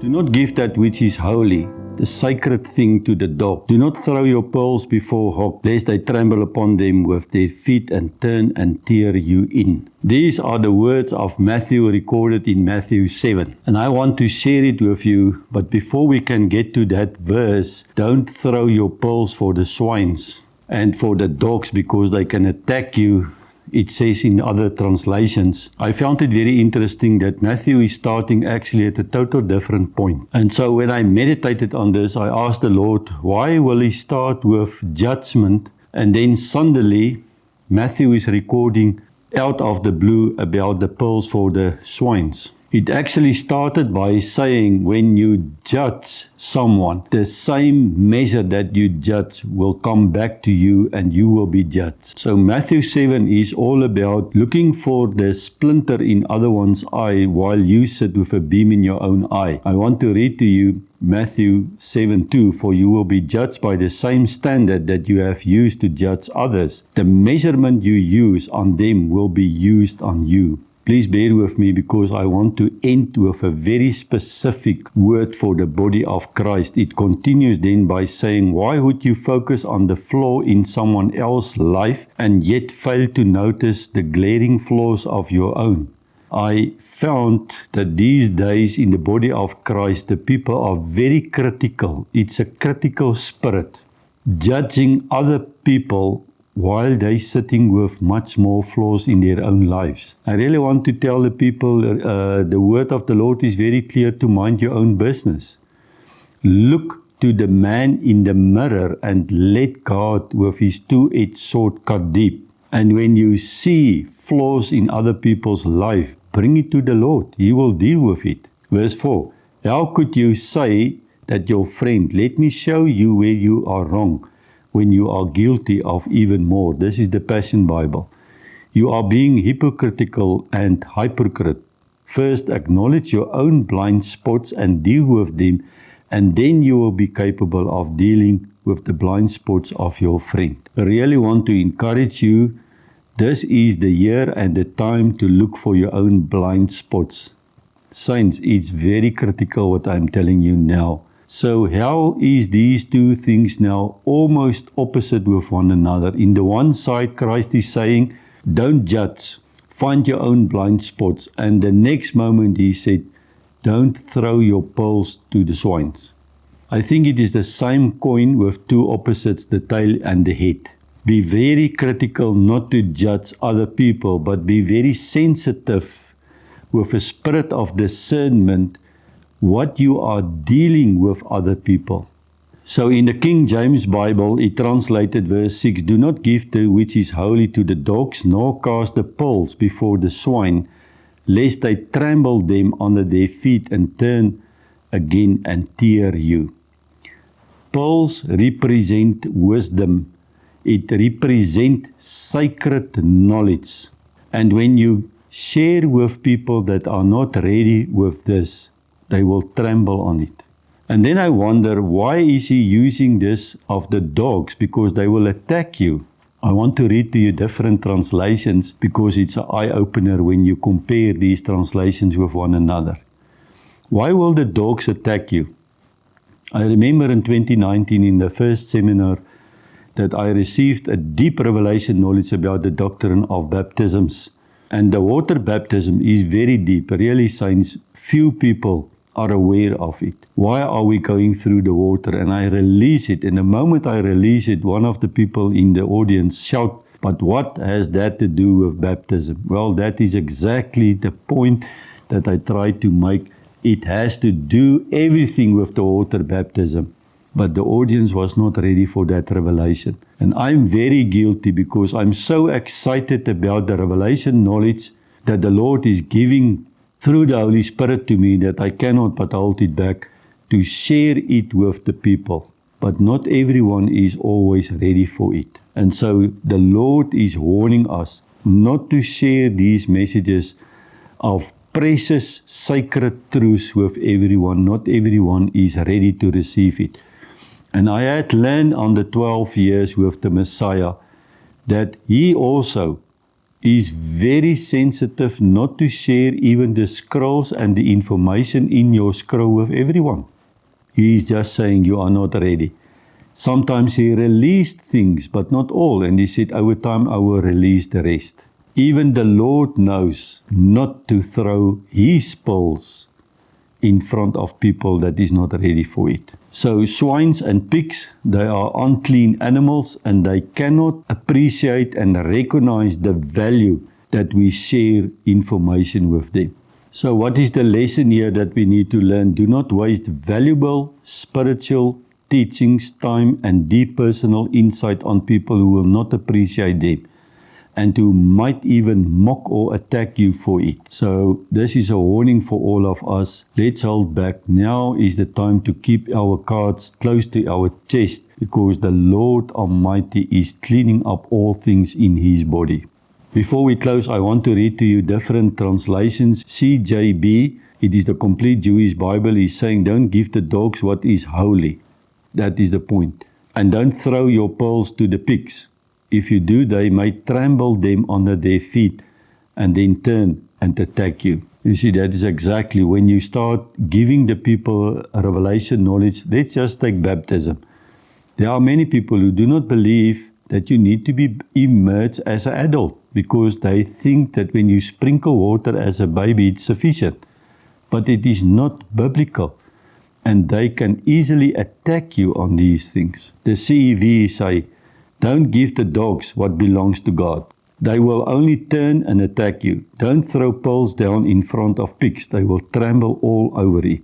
Do not give that which is holy, the sacred thing, to the dog. Do not throw your pearls before hawks, lest they trample upon them with their feet and turn and tear you in. These are the words of Matthew recorded in Matthew 7. And I want to share it with you, but before we can get to that verse, don't throw your pearls for the swines and for the dogs because they can attack you. It says in other translations. I found it very interesting that Matthew is starting actually at a total different point. And so when I meditated on this, I asked the Lord, why will he start with judgment? And then suddenly, Matthew is recording out of the blue about the pearls for the swines. It actually started by saying when you judge someone, the same measure that you judge will come back to you and you will be judged. So Matthew 7 is all about looking for the splinter in other one's eye while you sit with a beam in your own eye. I want to read to you Matthew 7:2, for you will be judged by the same standard that you have used to judge others. The measurement you use on them will be used on you. Please bear with me because I want to end with a very specific word for the body of Christ. It continues then by saying, why would you focus on the flaw in someone else's life and yet fail to notice the glaring flaws of your own? I found that these days in the body of Christ, the people are very critical. It's a critical spirit, judging other people while they're sitting with much more flaws in their own lives. I really want to tell the people, the word of the Lord is very clear to mind your own business. Look to the man in the mirror and let God with his two-edged sword cut deep. And when you see flaws in other people's life, bring it to the Lord. He will deal with it. Verse 4, how could you say that your friend, let me show you where you are wrong, when you are guilty of even more? This is the Passion Bible. You are being hypocritical and hypocrite. First, acknowledge your own blind spots and deal with them, and then you will be capable of dealing with the blind spots of your friend. I really want to encourage you. This is the year and the time to look for your own blind spots. Saints, it's very critical what I'm telling you now. So how is these two things now almost opposite with one another? In the one side, Christ is saying, don't judge, find your own blind spots. And the next moment he said, don't throw your pearls to the swines. I think it is the same coin with two opposites, the tail and the head. Be very critical not to judge other people, but be very sensitive with a spirit of discernment what you are dealing with other people. So in the King James Bible, it translated verse 6, do not give that which is holy to the dogs, nor cast the pearls before the swine, lest they trample them under their feet and turn again and tear you. Pearls represent wisdom. It represents sacred knowledge. And when you share with people that are not ready with this, they will tremble on it. And then I wonder, why is he using this of the dogs? Because they will attack you. I want to read to you different translations because it's an eye-opener when you compare these translations with one another. Why will the dogs attack you? I remember in 2019 in the first seminar that I received a deep revelation knowledge about the doctrine of baptisms. And the water baptism is very deep. Really, saints, few people are aware of it. Why are we going through the water? And I release it. And the moment I release it, one of the people in the audience shout, but what has that to do with baptism? Well, that is exactly the point that I try to make. It has to do everything with the water baptism. But the audience was not ready for that revelation. And I'm very guilty because I'm so excited about the revelation knowledge that the Lord is giving through the Holy Spirit to me that I cannot but hold it back to share it with the people. But not everyone is always ready for it. And so the Lord is warning us not to share these messages of precious, sacred truths with everyone. Not everyone is ready to receive it. And I had learned on the 12 years with the Messiah that he also He is very sensitive not to share even the scrolls and the information in your scroll with everyone. He is just saying you are not ready. Sometimes he released things, but not all, and he said, over time I will release the rest. Even the Lord knows not to throw his pearls in front of people that is not ready for it. So swines and pigs, they are unclean animals and they cannot appreciate and recognize the value that we share information with them. So what is the lesson here that we need to learn? Do not waste valuable spiritual teachings, time and deep personal insight on people who will not appreciate them and who might even mock or attack you for it. So this is a warning for all of us. Let's hold back. Now is the time to keep our cards close to our chest, because the Lord Almighty is cleaning up all things in his body. Before we close, I want to read to you different translations. CJB, it is the Complete Jewish Bible, is saying, don't give the dogs what is holy. That is the point. And don't throw your pearls to the pigs. If you do, they may trample them under their feet and then turn and attack you. You see, that is exactly when you start giving the people a revelation knowledge. Let's just take baptism. There are many people who do not believe that you need to be immersed as an adult, because they think that when you sprinkle water as a baby, it's sufficient. But it is not biblical. And they can easily attack you on these things. The CEV say, don't give the dogs what belongs to God. They will only turn and attack you. Don't throw pearls down in front of pigs. They will trample all over it.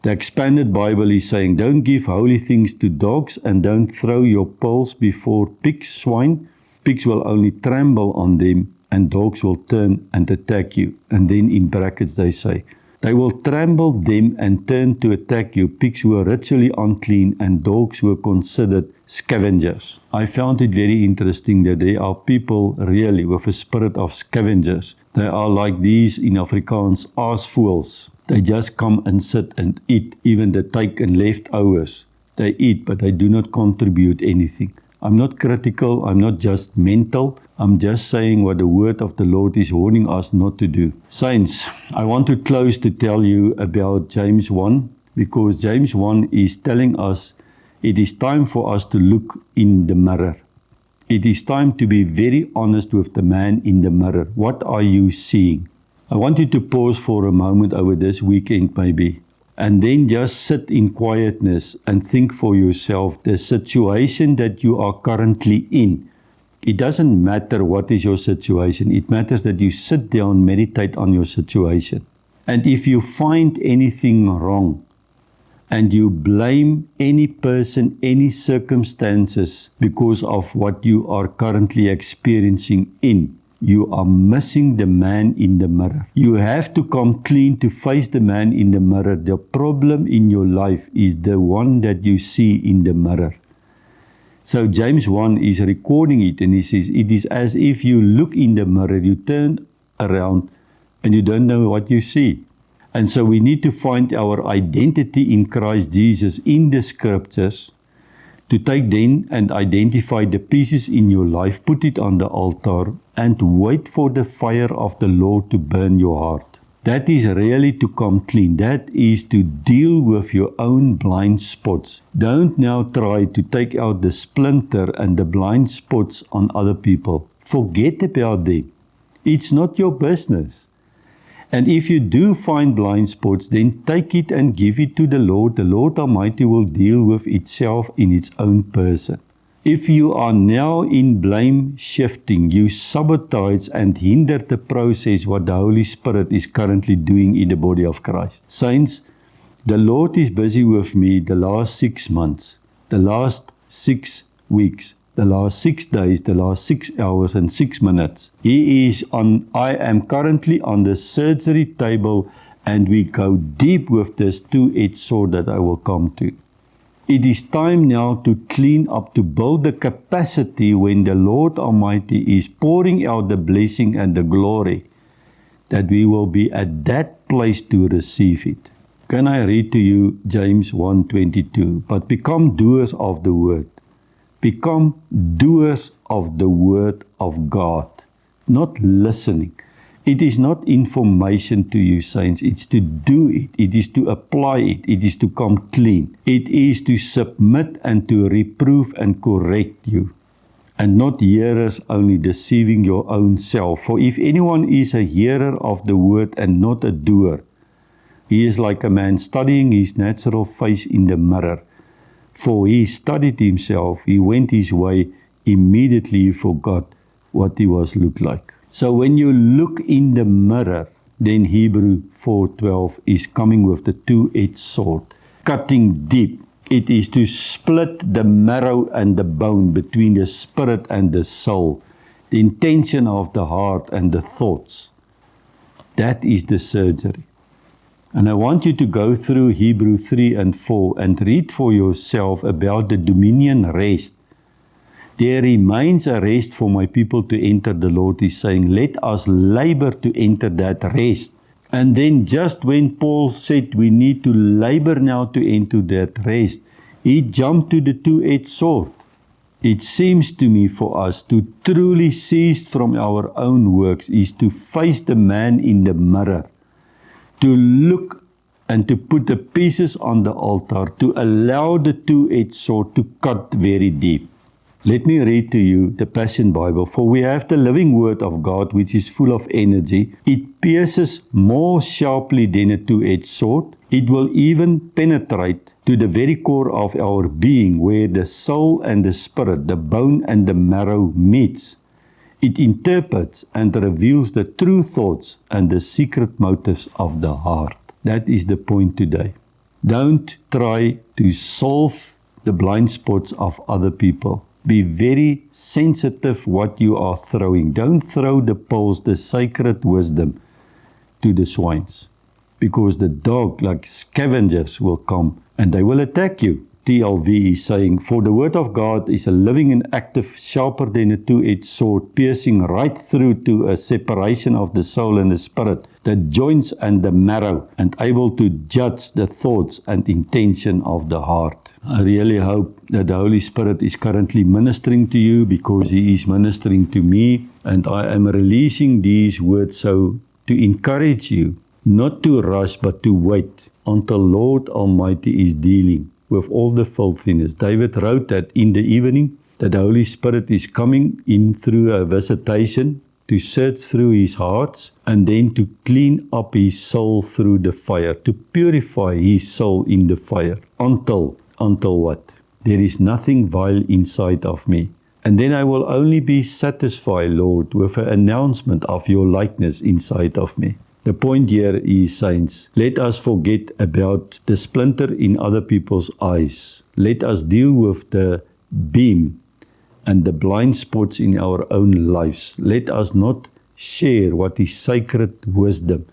The Expanded Bible is saying, don't give holy things to dogs and don't throw your pearls before pigs, swine. Pigs will only trample on them and dogs will turn and attack you. And then in brackets they say, they will trample them and turn to attack you, pigs who are ritually unclean and dogs who are considered scavengers. I found it very interesting that there are people really with a spirit of scavengers. They are like these in Afrikaans, aasvoëls. They just come and sit and eat, even the take and leftovers. They eat, but they do not contribute anything. I'm not critical, I'm not just mental, I'm just saying what the word of the Lord is warning us not to do. Saints, I want to close to tell you about James 1, because James 1 is telling us it is time for us to look in the mirror. It is time to be very honest with the man in the mirror. What are you seeing? I want you to pause for a moment over this weekend maybe, and then just sit in quietness and think for yourself the situation that you are currently in. It doesn't matter what is your situation. It matters that you sit down, meditate on your situation. And if you find anything wrong and you blame any person, any circumstances because of what you are currently experiencing in, you are missing the man in the mirror. You have to come clean to face the man in the mirror. The problem in your life is the one that you see in the mirror. So James 1 is recording it and he says, it is as if you look in the mirror, you turn around and you don't know what you see. And so we need to find our identity in Christ Jesus in the scriptures, to take then and identify the pieces in your life, put it on the altar, and wait for the fire of the Lord to burn your heart. That is really to come clean. That is to deal with your own blind spots. Don't now try to take out the splinter and the blind spots on other people. Forget about them. It's not your business. And if you do find blind spots, then take it and give it to the Lord. The Lord Almighty will deal with itself in its own person. If you are now in blame shifting, you sabotage and hinder the process what the Holy Spirit is currently doing in the body of Christ. Saints, the Lord is busy with me the last 6 months, the last 6 weeks, the last 6 days, the last 6 hours and 6 minutes. I am currently on the surgery table and we go deep with this two-edged sword that I will come to. It is time now to clean up, to build the capacity when the Lord Almighty is pouring out the blessing and the glory, that we will be at that place to receive it. Can I read to you James 1:22? But become doers of the word. Become doers of the word of God. not listening. It is not information to you, saints. It's to do it. It is to apply it. It is to come clean. It is to submit and to reprove and correct you. And not hearers only, deceiving your own self. For if anyone is a hearer of the word and not a doer, he is like a man studying his natural face in the mirror. For he studied himself, he went his way, immediately he forgot what he was looked like. So when you look in the mirror, then Hebrew 4:12 is coming with the two-edged sword, cutting deep. It is to split the marrow and the bone between the spirit and the soul, the intention of the heart and the thoughts. That is the surgery. And I want you to go through Hebrew 3 and 4 and read for yourself about the dominion rest. There remains a rest for my people to enter, the Lord is saying. Let us labor to enter that rest. And then just when Paul said we need to labor now to enter that rest, he jumped to the two-edged sword. It seems to me for us to truly cease from our own works is to face the man in the mirror, to look and to put the pieces on the altar, to allow the two-edged sword to cut very deep. Let me read to you the Passion Bible. For we have the living word of God, which is full of energy. It pierces more sharply than a two-edged sword. It will even penetrate to the very core of our being, where the soul and the spirit, the bone and the marrow meets. It interprets and reveals the true thoughts and the secret motives of the heart. That is the point today. Don't try to solve the blind spots of other people. Be very sensitive what you are throwing. Don't throw the pearls, the sacred wisdom, to the swines. Because the dog, like scavengers, will come and they will attack you. TLV is saying, for the word of God is a living and active, sharper than a two-edged sword, piercing right through to a separation of the soul and the spirit, the joints and the marrow, and able to judge the thoughts and intention of the heart. I really hope that the Holy Spirit is currently ministering to you, because He is ministering to me, and I am releasing these words so to encourage you not to rush but to wait until Lord Almighty is dealing with all the filthiness. David wrote that in the evening, that the Holy Spirit is coming in through a visitation to search through his hearts and then to clean up his soul through the fire, to purify his soul in the fire. Until what? There is nothing vile inside of me. And then I will only be satisfied, Lord, with an announcement of your likeness inside of me. The point here is, saints, let us forget about the splinter in other people's eyes. Let us deal with the beam and the blind spots in our own lives. Let us not share what is sacred wisdom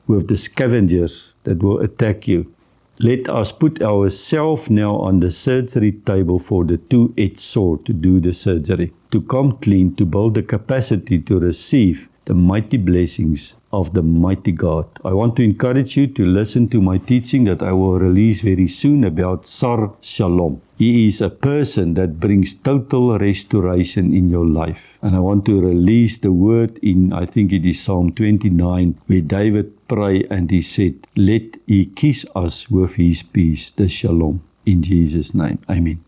with the scavengers that will attack you. Let us put ourselves now on the surgery table for the two-edged sword to do the surgery, to come clean, to build the capacity to receive the mighty blessings of the mighty God. I want to encourage you to listen to my teaching that I will release very soon about Sar Shalom. He is a person that brings total restoration in your life. And I want to release the word in, I think it is Psalm 29, where David prayed and he said, let He kiss us with His peace, the Shalom. In Jesus' name, Amen.